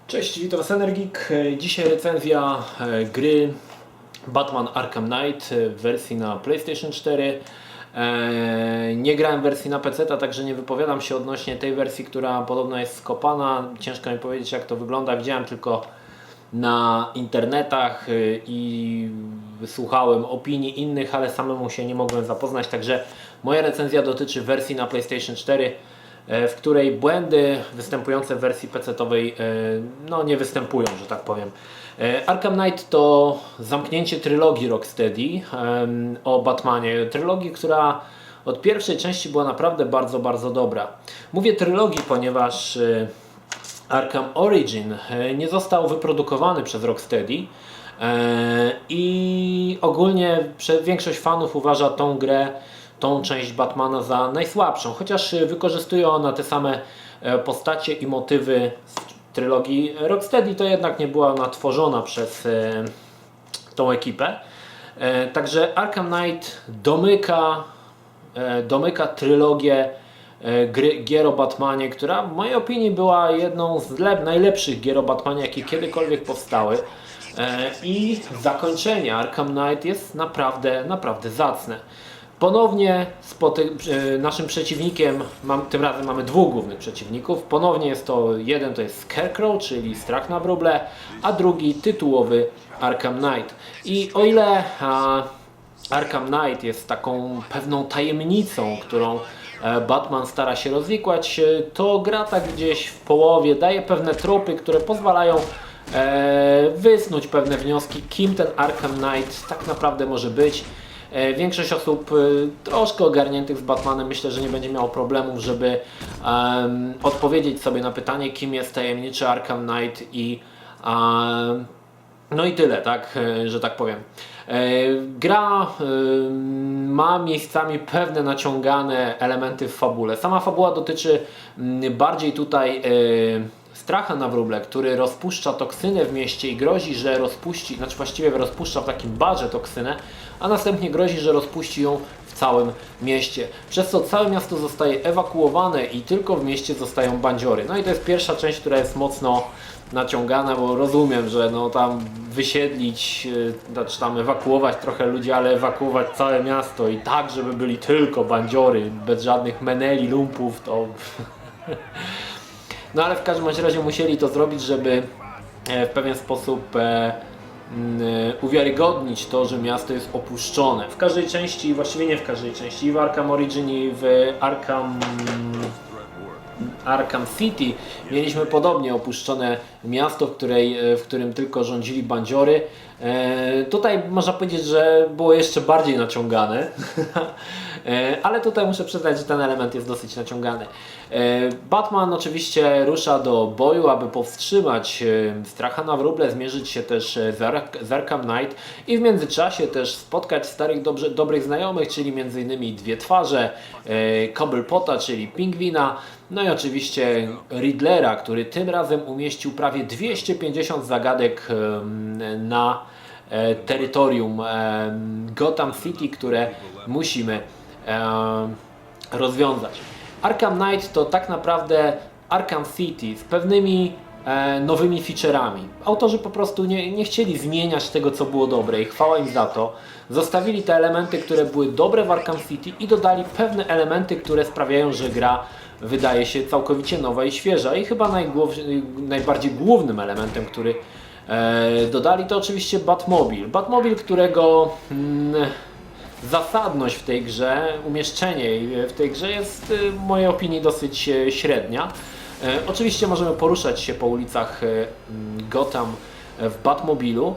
Cześć, witam was Energik. Dzisiaj recenzja gry Batman Arkham Knight w wersji na PlayStation 4. Nie grałem w wersji na PC, także nie wypowiadam się odnośnie tej wersji, która podobno jest skopana. Ciężko mi powiedzieć, jak to wygląda. Widziałem tylko na internetach i wysłuchałem opinii innych, ale samemu się nie mogłem zapoznać. Także moja recenzja dotyczy wersji na PlayStation 4, w której błędy występujące w wersji PC-owej no, nie występują, że tak powiem. Arkham Knight to zamknięcie trylogii Rocksteady o Batmanie. Trylogii, która od pierwszej części była naprawdę bardzo dobra. Mówię trylogii, ponieważ Arkham Origin nie został wyprodukowany przez Rocksteady i ogólnie większość fanów uważa tą część Batmana za najsłabszą, chociaż wykorzystuje ona te same postacie i motywy z trylogii Rocksteady, to jednak nie była ona tworzona przez tą ekipę. Także Arkham Knight domyka trylogię gier o Batmanie, która w mojej opinii była jedną z najlepszych gier o Batmanie, jakie kiedykolwiek powstały. I zakończenie Arkham Knight jest naprawdę zacne. Ponownie naszym przeciwnikiem, tym razem mamy dwóch głównych przeciwników. Ponownie jest jeden to jest Scarecrow, czyli strach na wróble, a drugi tytułowy Arkham Knight. I o ile Arkham Knight jest taką pewną tajemnicą, którą Batman stara się rozwikłać, to gra tak gdzieś w połowie daje pewne tropy, które pozwalają wysnuć pewne wnioski, kim ten Arkham Knight tak naprawdę może być. Większość osób troszkę ogarniętych z Batmanem myślę, że nie będzie miało problemów, żeby odpowiedzieć sobie na pytanie, kim jest tajemniczy Arkham Knight no i tyle, tak, że tak powiem. Gra ma miejscami pewne naciągane elementy w fabule. Sama fabuła dotyczy bardziej tutaj stracha na wróble, który rozpuszcza toksynę w mieście i grozi, że rozpuści, znaczy właściwie rozpuszcza w takim barze toksynę, a następnie grozi, że rozpuści ją w całym mieście. Przez co całe miasto zostaje ewakuowane i tylko w mieście zostają bandziory. No i to jest pierwsza część, która jest mocno naciągana, bo rozumiem, że no tam wysiedlić, znaczy tam ewakuować trochę ludzi, ale ewakuować całe miasto i tak, żeby byli tylko bandziory, bez żadnych meneli, lumpów, to... No ale w każdym razie musieli to zrobić, żeby w pewien sposób uwiarygodnić to, że miasto jest opuszczone. W każdej części, właściwie nie w każdej części, i w Arkham Origin i w Arkham City mieliśmy podobnie opuszczone miasto, w którym tylko rządzili bandziory. Tutaj można powiedzieć, że było jeszcze bardziej naciągane, ale tutaj muszę przyznać, że ten element jest dosyć naciągany. Batman oczywiście rusza do boju, aby powstrzymać stracha na wróble, zmierzyć się też z Arkham Knight i w międzyczasie też spotkać starych dobrych znajomych, czyli m.in. dwie twarze, Cobblepota, czyli Pingwina, no i oczywiście Riddlera, który tym razem umieścił prawie 250 zagadek na terytorium Gotham City, które musimy rozwiązać. Arkham Knight to tak naprawdę Arkham City z pewnymi nowymi feature'ami. Autorzy po prostu nie chcieli zmieniać tego, co było dobre i chwała im za to. Zostawili te elementy, które były dobre w Arkham City i dodali pewne elementy, które sprawiają, że gra wydaje się całkowicie nowa i świeża. I chyba najbardziej głównym elementem, który dodali, to oczywiście Batmobil. Batmobil, którego zasadność w tej grze, umieszczenie w tej grze jest w mojej opinii dosyć średnia. Oczywiście możemy poruszać się po ulicach Gotham w Batmobilu,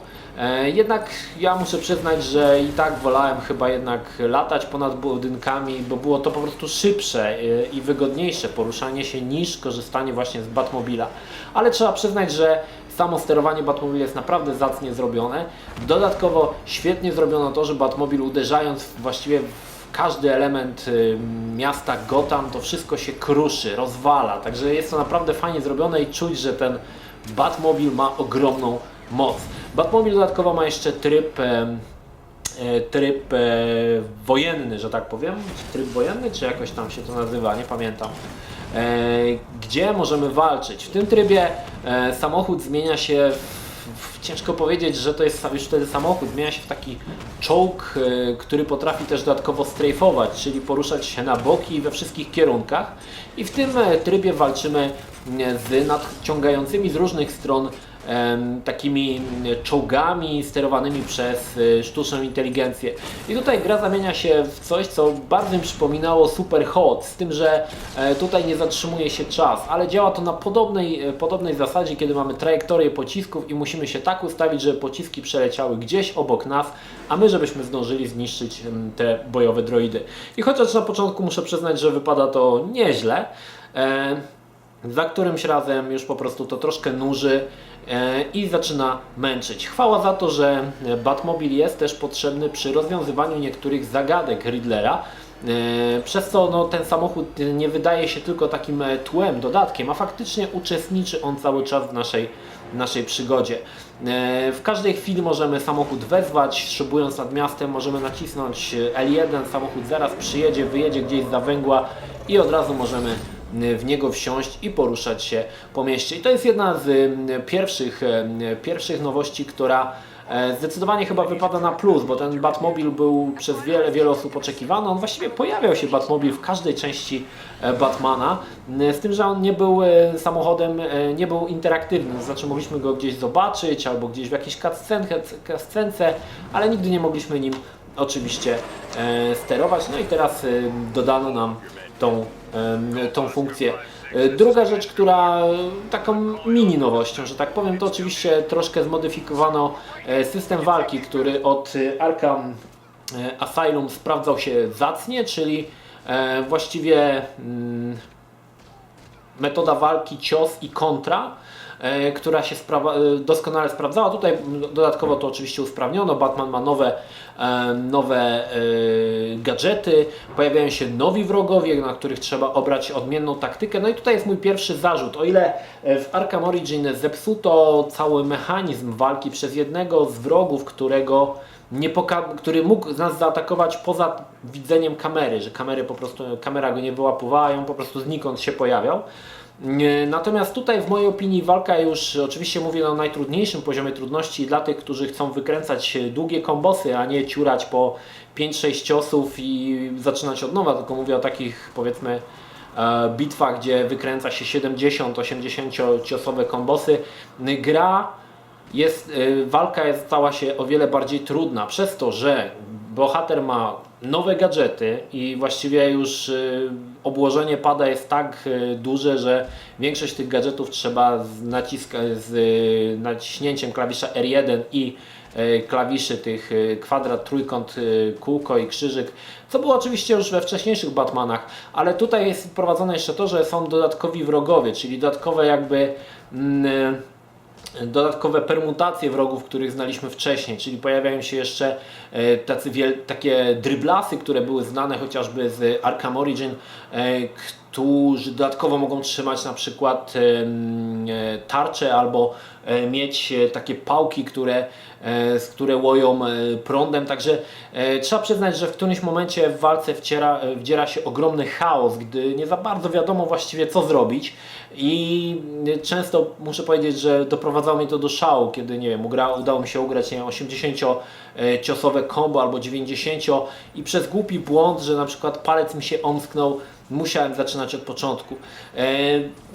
jednak ja muszę przyznać, że i tak wolałem chyba jednak latać ponad budynkami, bo było to po prostu szybsze i wygodniejsze poruszanie się niż korzystanie właśnie z Batmobila. Ale trzeba przyznać, że samo sterowanie Batmobile jest naprawdę zacnie zrobione. Dodatkowo świetnie zrobiono to, że Batmobil, uderzając właściwie w każdy element miasta Gotham, to wszystko się kruszy, rozwala. Także jest to naprawdę fajnie zrobione i czuć, że ten Batmobil ma ogromną moc. Batmobil dodatkowo ma jeszcze tryb tryb wojenny, że tak powiem, czy tryb wojenny, czy jakoś tam się to nazywa, nie pamiętam, gdzie możemy walczyć. W tym trybie samochód zmienia się ciężko powiedzieć, że to jest już wtedy samochód, zmienia się w taki czołg, który potrafi też dodatkowo strajfować, czyli poruszać się na boki we wszystkich kierunkach, i w tym trybie walczymy z nadciągającymi z różnych stron takimi czołgami sterowanymi przez sztuczną inteligencję. I tutaj gra zamienia się w coś, co bardzo mi przypominało Super Hot, z tym, że tutaj nie zatrzymuje się czas, ale działa to na podobnej zasadzie, kiedy mamy trajektorię pocisków i musimy się tak ustawić, żeby pociski przeleciały gdzieś obok nas, a my żebyśmy zdążyli zniszczyć te bojowe droidy. I chociaż na początku muszę przyznać, że wypada to nieźle, za którymś razem już po prostu to troszkę nuży i zaczyna męczyć. Chwała za to, że Batmobil jest też potrzebny przy rozwiązywaniu niektórych zagadek Riddlera, przez co no, ten samochód nie wydaje się tylko takim tłem, dodatkiem, a faktycznie uczestniczy on cały czas w naszej przygodzie. W każdej chwili możemy samochód wezwać, szybując nad miastem, możemy nacisnąć L1, samochód zaraz przyjedzie, wyjedzie gdzieś za węgła i od razu możemy w niego wsiąść i poruszać się po mieście. I to jest jedna z pierwszych nowości, która zdecydowanie chyba wypada na plus, bo ten Batmobil był przez wiele osób oczekiwany. On właściwie pojawiał się Batmobil w każdej części Batmana, z tym, że on nie był samochodem, nie był interaktywny, to znaczy mogliśmy go gdzieś zobaczyć albo gdzieś w jakiejś cutscence, ale nigdy nie mogliśmy nim oczywiście sterować. No i teraz dodano nam tą funkcję. Druga rzecz, która taką mini nowością, że tak powiem, to oczywiście troszkę zmodyfikowano system walki, który od Arkham Asylum sprawdzał się zacnie, czyli właściwie metoda walki cios i kontra, która się doskonale sprawdzała. Tutaj dodatkowo to oczywiście usprawniono. Batman ma nowe gadżety, pojawiają się nowi wrogowie, na których trzeba obrać odmienną taktykę. No i tutaj jest mój pierwszy zarzut. O ile w Arkham Origin zepsuto cały mechanizm walki przez jednego z wrogów, który mógł nas zaatakować poza widzeniem kamery, że kamera go nie wyłapowała, on po prostu znikąd się pojawiał. Natomiast tutaj w mojej opinii walka już, oczywiście mówię na najtrudniejszym poziomie trudności dla tych, którzy chcą wykręcać długie kombosy, a nie ciurać po 5-6 ciosów i zaczynać od nowa, tylko mówię o takich powiedzmy bitwach, gdzie wykręca się 70-80 ciosowe kombosy. Walka stała się o wiele bardziej trudna przez to, że bohater ma nowe gadżety i właściwie już obłożenie pada jest tak duże, że większość tych gadżetów trzeba z naciśnięciem klawisza R1 i klawiszy tych kwadrat, trójkąt, kółko i krzyżyk, co było oczywiście już we wcześniejszych Batmanach, ale tutaj jest wprowadzone jeszcze to, że są dodatkowi wrogowie, czyli dodatkowe permutacje wrogów, których znaliśmy wcześniej, czyli pojawiają się jeszcze takie dryblasy, które były znane chociażby z Arkham Origin, którzy dodatkowo mogą trzymać na przykład tarcze albo mieć takie pałki, które łoją prądem, także trzeba przyznać, że w którymś momencie w walce wdziera się ogromny chaos, gdy nie za bardzo wiadomo właściwie co zrobić i często muszę powiedzieć, że doprowadzało mnie to do szału, kiedy nie wiem, udało mi się ugrać 80-ciosowe combo albo 90 i przez głupi błąd, że na przykład palec mi się omsknął, musiałem zaczynać od początku.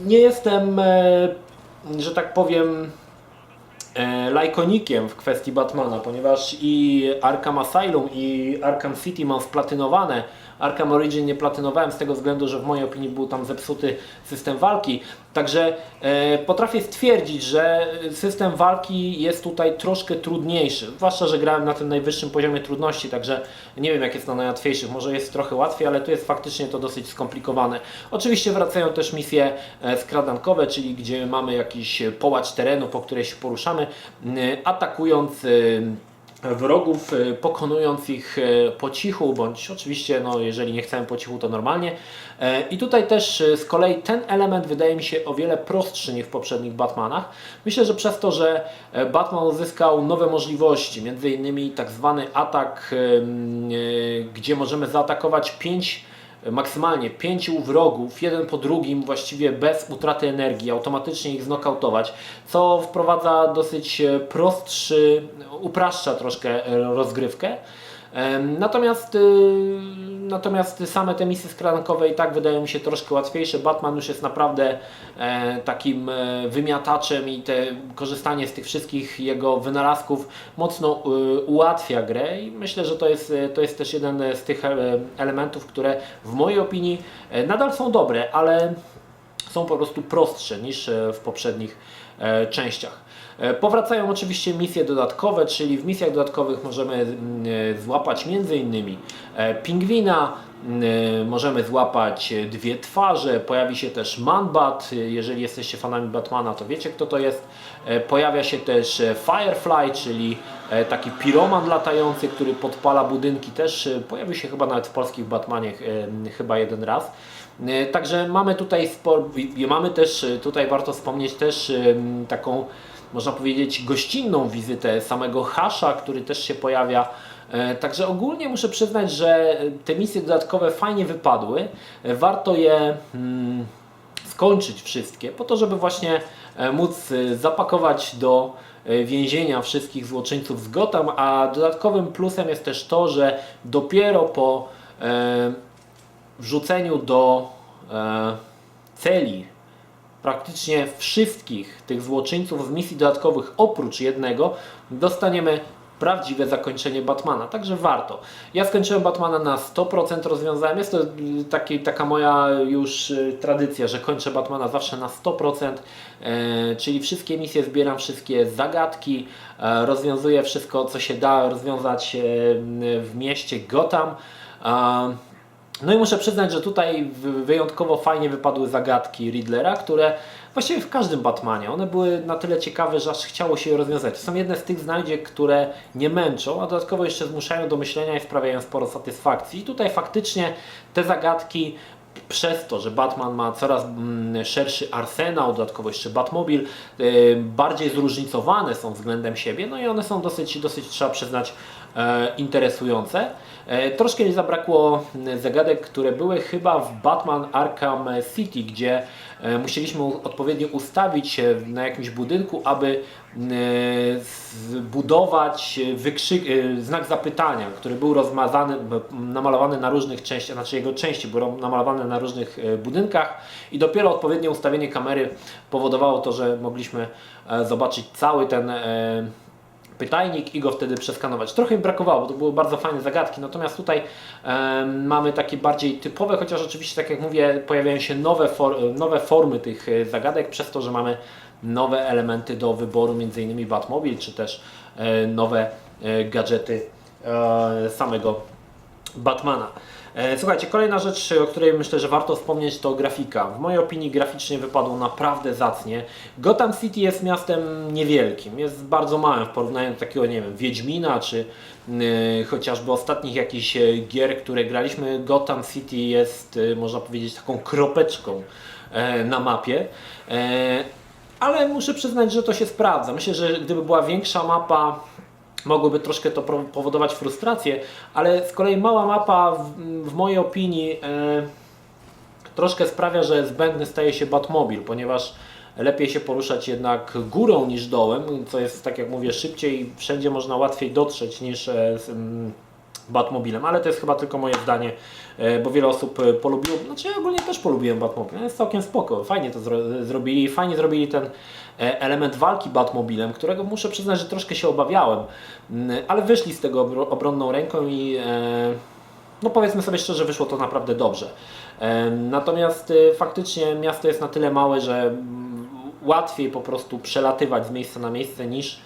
Nie jestem, że tak powiem, lajkonikiem w kwestii Batmana, ponieważ i Arkham Asylum i Arkham City mam splatynowane. Arkham Origin nie platynowałem z tego względu, że w mojej opinii był tam zepsuty system walki. Także potrafię stwierdzić, że system walki jest tutaj troszkę trudniejszy. Zwłaszcza, że grałem na tym najwyższym poziomie trudności, także nie wiem jak jest na najłatwiejszych. Może jest trochę łatwiej, ale tu jest faktycznie to dosyć skomplikowane. Oczywiście wracają też misje skradankowe, czyli gdzie mamy jakiś połacz terenu, po której się poruszamy, atakując wrogów, pokonując ich po cichu, bądź oczywiście, no, jeżeli nie chcemy po cichu, to normalnie. I tutaj też z kolei ten element wydaje mi się o wiele prostszy niż w poprzednich Batmanach. Myślę, że przez to, że Batman uzyskał nowe możliwości, między innymi tak zwany atak, gdzie możemy zaatakować maksymalnie 5 wrogów, jeden po drugim, właściwie bez utraty energii, automatycznie ich znokautować, co wprowadza dosyć upraszcza troszkę rozgrywkę. Natomiast same te misje skrankowe i tak wydają mi się troszkę łatwiejsze. Batman już jest naprawdę takim wymiataczem i korzystanie z tych wszystkich jego wynalazków mocno ułatwia grę i myślę, że to jest też jeden z tych elementów, które w mojej opinii nadal są dobre, ale są po prostu prostsze niż w poprzednich częściach. Powracają oczywiście misje dodatkowe, czyli w misjach dodatkowych możemy złapać m.in. pingwina, możemy złapać dwie twarze, pojawi się też Man-Bat, jeżeli jesteście fanami Batmana, to wiecie, kto to jest. Pojawia się też Firefly, czyli taki piroman latający, który podpala budynki, też pojawił się chyba nawet w polskich Batmanie chyba jeden raz. Także mamy też tutaj warto wspomnieć też taką, można powiedzieć, gościnną wizytę samego Hasha, który też się pojawia. Także ogólnie muszę przyznać, że te misje dodatkowe fajnie wypadły. Warto je skończyć wszystkie, po to, żeby właśnie móc zapakować do więzienia wszystkich złoczyńców z Gotham, a dodatkowym plusem jest też to, że dopiero po wrzuceniu do celi praktycznie wszystkich tych złoczyńców z misji dodatkowych oprócz jednego dostaniemy prawdziwe zakończenie Batmana, także warto. Ja skończyłem Batmana na 100%, rozwiązałem, jest to taka moja już tradycja, że kończę Batmana zawsze na 100%, czyli wszystkie misje zbieram, wszystkie zagadki, rozwiązuję wszystko, co się da rozwiązać w mieście Gotham. No i muszę przyznać, że tutaj wyjątkowo fajnie wypadły zagadki Riddlera, które właściwie w każdym Batmanie, one były na tyle ciekawe, że aż chciało się je rozwiązać. To są jedne z tych znajdziek, które nie męczą, a dodatkowo jeszcze zmuszają do myślenia i sprawiają sporo satysfakcji. I tutaj faktycznie te zagadki, przez to, że Batman ma coraz szerszy arsenał, dodatkowo jeszcze Batmobil, bardziej zróżnicowane są względem siebie, no i one są dosyć trzeba przyznać, interesujące. Troszkę mi zabrakło zagadek, które były chyba w Batman Arkham City, gdzie musieliśmy odpowiednio ustawić się na jakimś budynku, aby zbudować znak zapytania, który był namalowany na różnych częściach, znaczy jego części były namalowane na różnych budynkach i dopiero odpowiednie ustawienie kamery powodowało to, że mogliśmy zobaczyć cały ten pytajnik i go wtedy przeskanować. Trochę mi brakowało, bo to były bardzo fajne zagadki, natomiast tutaj mamy takie bardziej typowe, chociaż oczywiście, tak jak mówię, pojawiają się nowe formy tych zagadek, przez to, że mamy nowe elementy do wyboru, m.in. Batmobil, czy też nowe gadżety samego Batmana. Słuchajcie, kolejna rzecz, o której myślę, że warto wspomnieć, to grafika. W mojej opinii graficznie wypadło naprawdę zacnie. Gotham City jest miastem niewielkim, jest bardzo małym w porównaniu do takiego, nie wiem, Wiedźmina, czy chociażby ostatnich jakichś gier, które graliśmy. Gotham City jest, można powiedzieć, taką kropeczką na mapie. Ale muszę przyznać, że to się sprawdza. Myślę, że gdyby była większa mapa, mogłoby troszkę to powodować frustrację, ale z kolei mała mapa w mojej opinii troszkę sprawia, że zbędny staje się Batmobil, ponieważ lepiej się poruszać jednak górą niż dołem, co jest, tak jak mówię, szybciej, wszędzie można łatwiej dotrzeć niż z Batmobilem, ale to jest chyba tylko moje zdanie, bo wiele osób polubiło, znaczy ja ogólnie też polubiłem Batmobil, jest całkiem spoko, fajnie to zrobili, fajnie zrobili ten element walki Batmobilem, którego muszę przyznać, że troszkę się obawiałem, ale wyszli z tego obronną ręką i no powiedzmy sobie szczerze, wyszło to naprawdę dobrze. Natomiast faktycznie miasto jest na tyle małe, że łatwiej po prostu przelatywać z miejsca na miejsce niż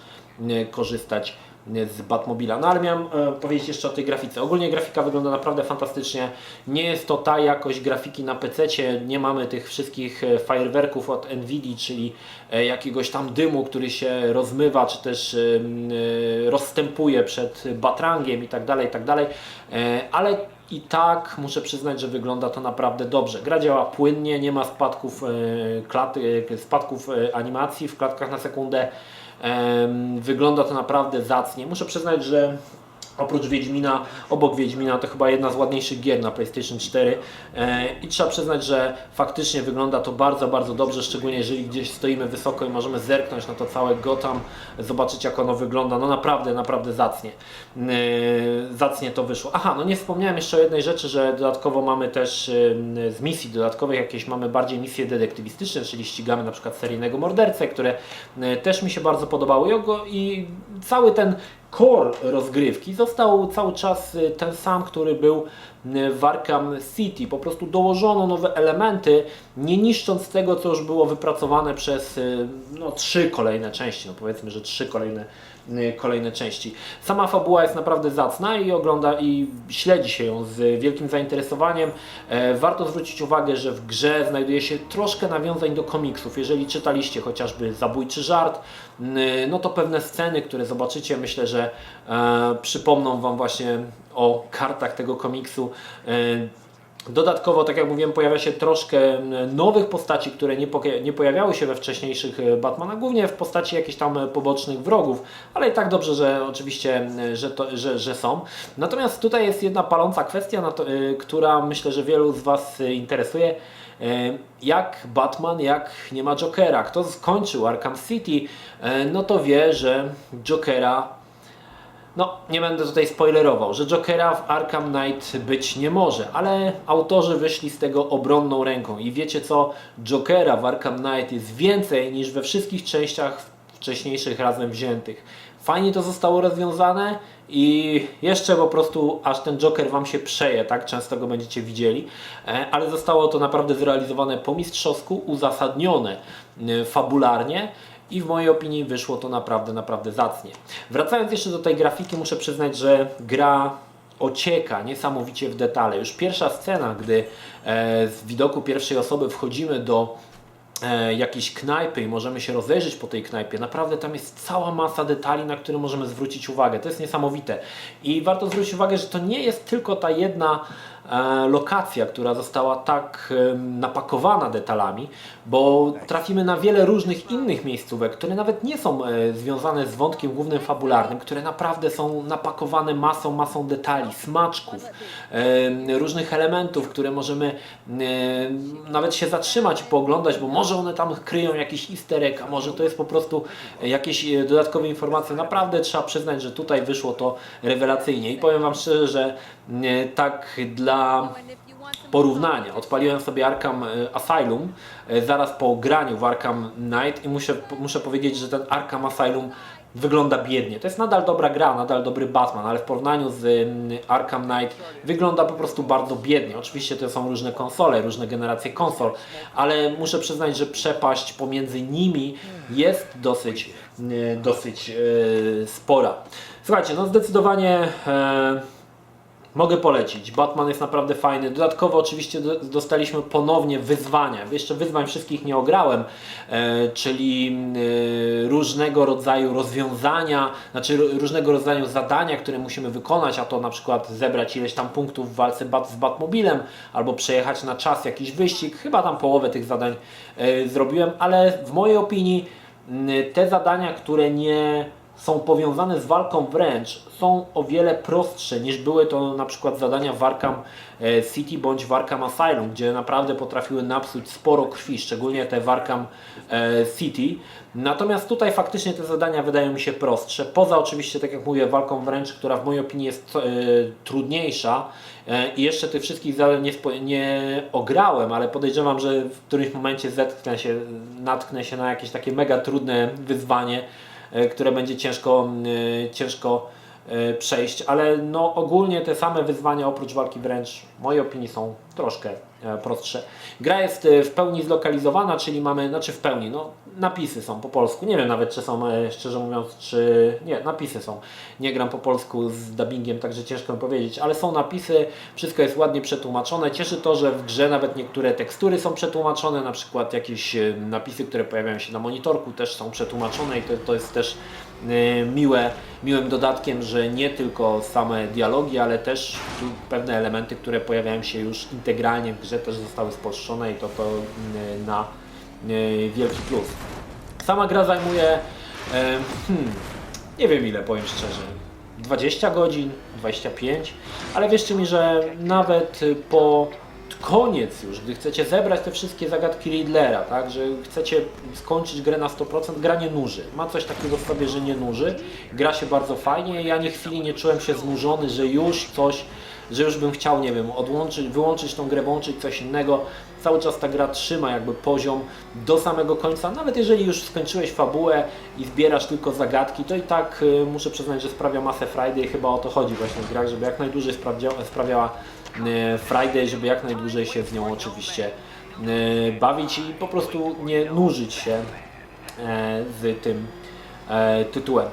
korzystać z Batmobila. No ale miałem powiedzieć jeszcze o tej grafice. Ogólnie grafika wygląda naprawdę fantastycznie. Nie jest to ta jakość grafiki na PC-cie, nie mamy tych wszystkich fajerwerków od Nvidia, czyli jakiegoś tam dymu, który się rozmywa, czy też rozstępuje przed batrangiem i tak dalej, ale i tak muszę przyznać, że wygląda to naprawdę dobrze. Gra działa płynnie, nie ma spadków animacji w klatkach na sekundę. Wygląda to naprawdę zacnie. Muszę przyznać, że oprócz Wiedźmina, obok Wiedźmina to chyba jedna z ładniejszych gier na PlayStation 4 i trzeba przyznać, że faktycznie wygląda to bardzo, bardzo dobrze, szczególnie jeżeli gdzieś stoimy wysoko i możemy zerknąć na to całe Gotham, zobaczyć jak ono wygląda, no naprawdę, naprawdę zacnie. Zacnie to wyszło. Aha, no nie wspomniałem jeszcze o jednej rzeczy, że dodatkowo mamy też z misji dodatkowych jakieś mamy bardziej misje detektywistyczne, czyli ścigamy na przykład seryjnego mordercę, które też mi się bardzo podobały i cały ten core rozgrywki został cały czas ten sam, który był w Arkham City. Po prostu dołożono nowe elementy, nie niszcząc tego, co już było wypracowane przez 3 kolejne części. No powiedzmy, że 3 kolejne części. Sama fabuła jest naprawdę zacna i śledzi się ją z wielkim zainteresowaniem. Warto zwrócić uwagę, że w grze znajduje się troszkę nawiązań do komiksów. Jeżeli czytaliście chociażby Zabójczy żart, no to pewne sceny, które zobaczycie, myślę, że przypomną Wam właśnie o kartach tego komiksu. Dodatkowo, tak jak mówiłem, pojawia się troszkę nowych postaci, które nie pojawiały się we wcześniejszych Batmanach, głównie w postaci jakichś tam pobocznych wrogów, ale i tak dobrze, że oczywiście, że są. Natomiast tutaj jest jedna paląca kwestia, która myślę, że wielu z Was interesuje. Jak Batman, jak nie ma Jokera. Kto skończył Arkham City, no to wie, że Jokera, no nie będę tutaj spoilerował, że Jokera w Arkham Knight być nie może, ale autorzy wyszli z tego obronną ręką i wiecie co, Jokera w Arkham Knight jest więcej niż we wszystkich częściach wcześniejszych razem wziętych. Fajnie to zostało rozwiązane i jeszcze po prostu aż ten Joker Wam się przeje, tak? Często go będziecie widzieli, ale zostało to naprawdę zrealizowane po mistrzowsku, uzasadnione fabularnie i w mojej opinii wyszło to naprawdę, naprawdę zacnie. Wracając jeszcze do tej grafiki, muszę przyznać, że gra ocieka niesamowicie w detale. Już pierwsza scena, gdy z widoku pierwszej osoby wchodzimy do jakiejś knajpy i możemy się rozejrzeć po tej knajpie. Naprawdę tam jest cała masa detali, na które możemy zwrócić uwagę. To jest niesamowite. I warto zwrócić uwagę, że to nie jest tylko ta jedna lokacja, która została tak napakowana detalami, bo trafimy na wiele różnych innych miejscówek, które nawet nie są związane z wątkiem głównym fabularnym, które naprawdę są napakowane masą detali, smaczków, różnych elementów, które możemy nawet się zatrzymać i pooglądać, bo może one tam kryją jakiś easter egg, a może to jest po prostu jakieś dodatkowe informacje. Naprawdę trzeba przyznać, że tutaj wyszło to rewelacyjnie i powiem Wam szczerze, że tak dla porównania odpaliłem sobie Arkham Asylum zaraz po graniu w Arkham Knight i muszę powiedzieć, że ten Arkham Asylum wygląda biednie. To jest nadal dobra gra, nadal dobry Batman, ale w porównaniu z Arkham Knight wygląda po prostu bardzo biednie. Oczywiście to są różne konsole, różne generacje konsol, ale muszę przyznać, że przepaść pomiędzy nimi jest dosyć spora. Słuchajcie, no zdecydowanie mogę polecić. Batman jest naprawdę fajny. Dodatkowo oczywiście dostaliśmy ponownie wyzwania. Jeszcze wyzwań wszystkich nie ograłem, czyli różnego rodzaju rozwiązania, znaczy różnego rodzaju zadania, które musimy wykonać, a to na przykład zebrać ileś tam punktów w walce z Batmobilem, albo przejechać na czas jakiś wyścig. Chyba tam połowę tych zadań zrobiłem, ale w mojej opinii te zadania, które nie są powiązane z walką wręcz, są o wiele prostsze niż były to na przykład zadania w Arkham City bądź w Arkham Asylum, gdzie naprawdę potrafiły napsuć sporo krwi, szczególnie te w Arkham City. Natomiast tutaj faktycznie te zadania wydają mi się prostsze, poza oczywiście, tak jak mówię, walką wręcz, która w mojej opinii jest trudniejsza i jeszcze tych wszystkich zadań nie ograłem, ale podejrzewam, że w którymś momencie natknę się na jakieś takie mega trudne wyzwanie, które będzie ciężko przejść, ale no ogólnie te same wyzwania oprócz walki wręcz w mojej opinii są troszkę prostsze. Gra jest w pełni zlokalizowana, czyli mamy, znaczy w pełni, no napisy są po polsku. Nie wiem nawet, czy są, szczerze mówiąc, czy... Nie, napisy są. Nie gram po polsku z dubbingiem, także ciężko mi powiedzieć, ale są napisy, wszystko jest ładnie przetłumaczone. Cieszy to, że w grze nawet niektóre tekstury są przetłumaczone, na przykład jakieś napisy, które pojawiają się na monitorku, też są przetłumaczone i to jest też miłym dodatkiem, że nie tylko same dialogi, ale też tu pewne elementy, które pojawiają się już integralnie w grze, też zostały spolszczone i to na wielki plus. Sama gra zajmuje, nie wiem ile, powiem szczerze, 20 godzin, 25, ale wierzcie mi, że nawet po koniec już, gdy chcecie zebrać te wszystkie zagadki Riddlera, tak, że chcecie skończyć grę na 100%, gra nie nuży. Ma coś takiego w sobie, że nie nuży. Gra się bardzo fajnie. Ja nie chwili nie czułem się znużony, że już bym chciał, nie wiem, wyłączyć tą grę, włączyć coś innego. Cały czas ta gra trzyma jakby poziom do samego końca. Nawet jeżeli już skończyłeś fabułę i zbierasz tylko zagadki, to i tak muszę przyznać, że sprawia masę frajdy i chyba o to chodzi właśnie w grach, żeby jak najdłużej sprawiała Friday, żeby jak najdłużej się z nią oczywiście bawić i po prostu nie nużyć się z tym tytułem.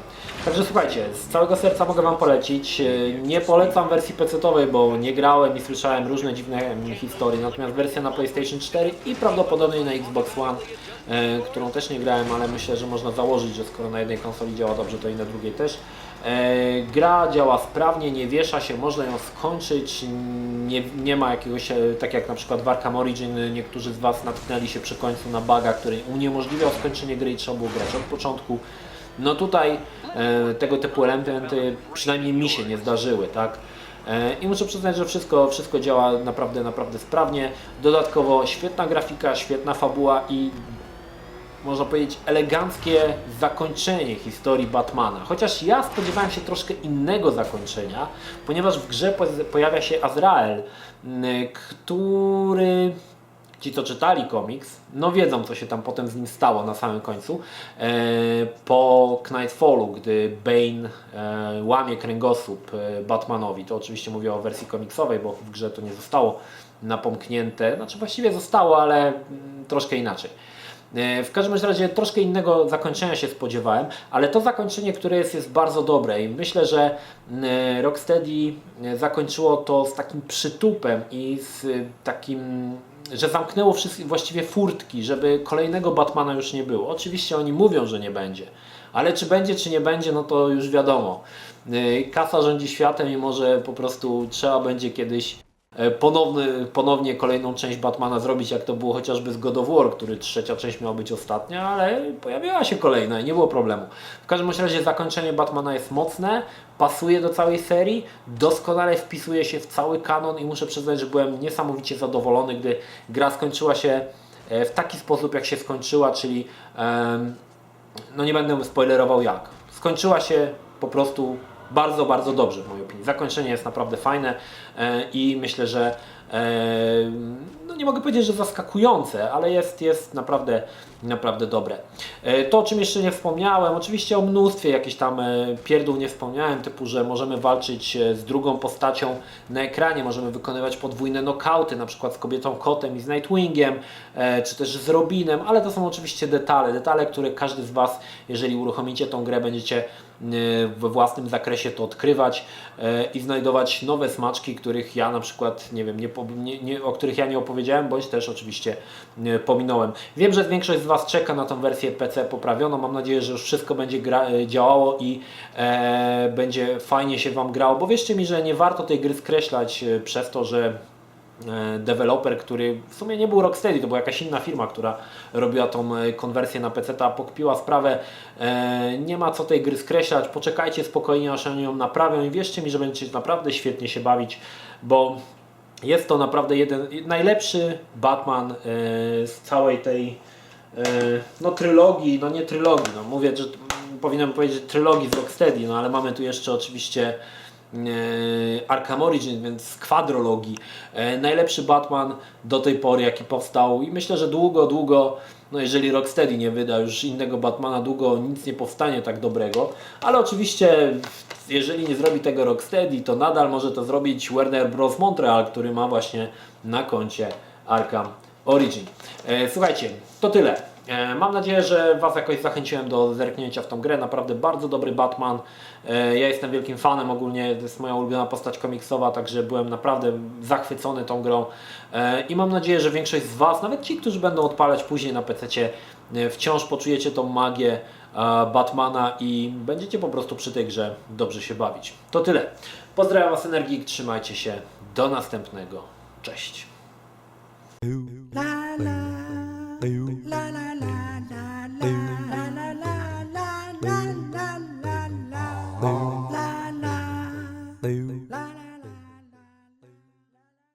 Także słuchajcie, z całego serca mogę Wam polecić. Nie polecam wersji PC-owej, bo nie grałem i słyszałem różne dziwne historie, natomiast wersja na PlayStation 4 i prawdopodobnie na Xbox One, którą też nie grałem, ale myślę, że można założyć, że skoro na jednej konsoli działa dobrze, to i na drugiej też. Gra działa sprawnie, nie wiesza się, można ją skończyć, nie ma jakiegoś, tak jak na przykład w Arkham Origin, niektórzy z Was natknęli się przy końcu na buga, który uniemożliwiał skończenie gry i trzeba było grać od początku. No tutaj tego typu elementy przynajmniej mi się nie zdarzyły, tak? I muszę przyznać, że wszystko działa naprawdę sprawnie. Dodatkowo świetna grafika, świetna fabuła i można powiedzieć eleganckie zakończenie historii Batmana. Chociaż ja spodziewałem się troszkę innego zakończenia, ponieważ w grze pojawia się Azrael, który... Ci, co czytali komiks, no wiedzą, co się tam potem z nim stało na samym końcu. Po Knightfallu, gdy Bane łamie kręgosłup Batmanowi, to oczywiście mówię o wersji komiksowej, bo w grze to nie zostało napomknięte, znaczy właściwie zostało, ale troszkę inaczej. W każdym razie troszkę innego zakończenia się spodziewałem, ale to zakończenie, które jest bardzo dobre i myślę, że Rocksteady zakończyło to z takim przytupem i z takim, że zamknęło właściwie furtki, żeby kolejnego Batmana już nie było. Oczywiście oni mówią, że nie będzie, ale czy będzie, czy nie będzie, no to już wiadomo. Kasa rządzi światem i może po prostu trzeba będzie kiedyś ponownie kolejną część Batmana zrobić, jak to było chociażby z God of War, który trzecia część miała być ostatnia, ale pojawiła się kolejna i nie było problemu. W każdym razie zakończenie Batmana jest mocne, pasuje do całej serii, doskonale wpisuje się w cały kanon i muszę przyznać, że byłem niesamowicie zadowolony, gdy gra skończyła się w taki sposób, jak się skończyła, czyli no nie będę spoilerował jak. Skończyła się po prostu bardzo dobrze w mojej opinii. Zakończenie jest naprawdę fajne i myślę, że no nie mogę powiedzieć, że zaskakujące, ale jest naprawdę dobre. To, o czym jeszcze nie wspomniałem, oczywiście o mnóstwie jakichś tam pierdół nie wspomniałem, typu, że możemy walczyć z drugą postacią na ekranie, możemy wykonywać podwójne knockouty, na przykład z Kobietą Kotem i z Nightwingiem, czy też z Robinem, ale to są oczywiście detale, które każdy z Was, jeżeli uruchomicie tą grę, będziecie we własnym zakresie to odkrywać i znajdować nowe smaczki, których ja na przykład, nie wiem, o których ja nie opowiedziałem, bądź też oczywiście pominąłem. Wiem, że większość z Was czeka na tą wersję PC poprawioną. Mam nadzieję, że już wszystko będzie działało i będzie fajnie się Wam grało, bo wierzcie mi, że nie warto tej gry skreślać przez to, że deweloper, który w sumie nie był Rocksteady, to była jakaś inna firma, która robiła tą konwersję na PC-ta, pokpiła sprawę. Nie ma co tej gry skreślać, poczekajcie spokojnie, aż oni ją naprawią i wierzcie mi, że będziecie naprawdę świetnie się bawić, bo jest to naprawdę najlepszy Batman z całej tej no trylogii, no nie trylogii, no mówię, że powinienem powiedzieć trylogii z Rocksteady, no ale mamy tu jeszcze oczywiście Arkham Origin, więc kwadrologii. Najlepszy Batman do tej pory, jaki powstał i myślę, że długo, no jeżeli Rocksteady nie wyda już innego Batmana, długo nic nie powstanie tak dobrego, ale oczywiście jeżeli nie zrobi tego Rocksteady, to nadal może to zrobić Warner Bros. Montreal, który ma właśnie na koncie Arkham Origin. Słuchajcie, to tyle. Mam nadzieję, że Was jakoś zachęciłem do zerknięcia w tą grę. Naprawdę bardzo dobry Batman. Ja jestem wielkim fanem, ogólnie to jest moja ulubiona postać komiksowa, także byłem naprawdę zachwycony tą grą. I mam nadzieję, że większość z Was, nawet ci, którzy będą odpalać później na PC-cie, wciąż poczujecie tą magię Batmana i będziecie po prostu przy tej grze dobrze się bawić. To tyle. Pozdrawiam Was, Energik, trzymajcie się. Do następnego. Cześć. La la la la la la la la la la la la la